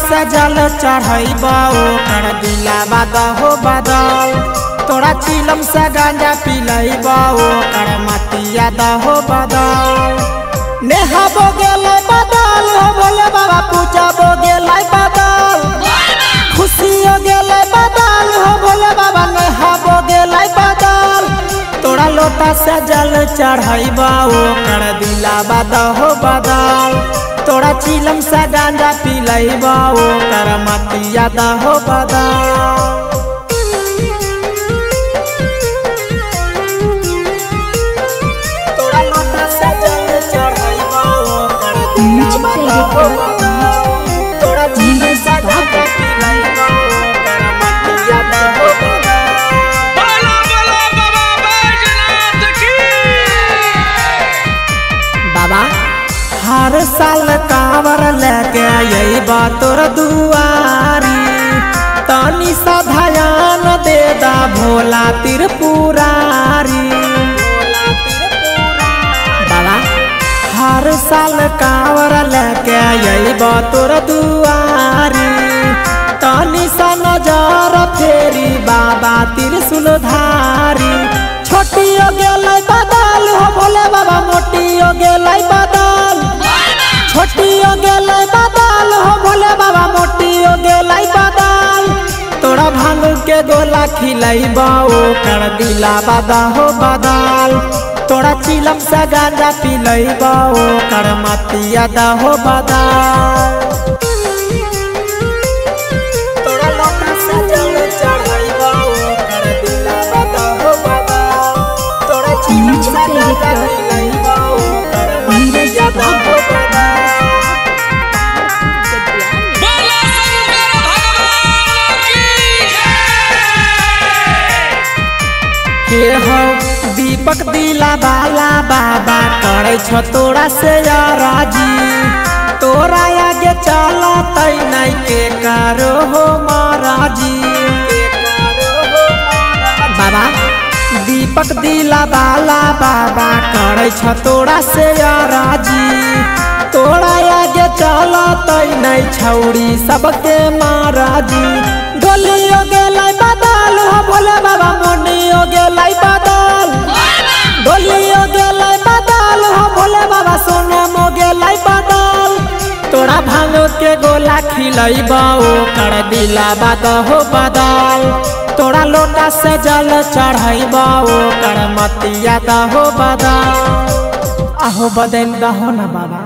से जल चढ़ैबा ओकर दिलावा दहो बदल। तोरा चिलम से गांजा पिलैबा ओकर मतिया दहो बदल। नेहाबो गेलै बदल हो भोले बाबा पूजाबो गेलै बदल। खुशियो गेलै बदल हो भोले बाबा नेहाबो गेलै बदल। तोरा लोटा से जल चढ़ैबा ओकर दिलावा दहो बदल। तोरा चिलम से गांजा पिलैबा ओकर मतिया दहो बदल। तोरा लोटा से जल चढ़ैबा ओकर दिलावा दहो बदल। तोरा चिलम से गांजा पिलैबा ओकर मतिया दहो बदल। बाबा हर साल कांवर लेके अइबा तोर दुआरी। तनी सा ध्यान दे दा भोला त्रिपुरारी। बाबा हर साल कांवर लेके अइबा तोर दुआरी। तनी सा नजर फेरी बाबा त्रिशूलधारी। छोटियो गेलै बदल हो भोले बाबा मोटियो गेलै बदल। छोटियो गेलै बदल हो भोले बाबा मोटियो गेलै बदल। तोरा भांग के गोला खिलैबा ओकर दिलावा दहो बदल। तोरा चिलम से गांजा पिलैबा ओकर मतिया दहो बदल। तोरा लोटा से जल चढ़ैबा ओकर दिलावा दहो बदल। तोरा चिलम से गांजा पिलैबा ओकर मतिया दहो बदल। हे हो दीपक दिलावाला बाबा करे छो तोरा से राजी। तोरा आगे चलतै नहीं के करो हो महाराजी। बाबा दीपक दिलावाला बाबा करे छो तोरा से राजी। तोरा आगे चलतै नहीं छौड़ी सबके महाराजी। गोलियो गेलै बदल हो भोले बाबा मोनियो गेलै बदल। गोलियो गेलै बदल हो भोले बाबा सोनमो गेलै बदल। तोरा भांग के गोला खिलैबा ओकर दिलावा दहो बदल। तोरा लोटा से जल चढ़ैबा ओकर मतिया दहो बदल। आहो बदल दहो ना बाबा।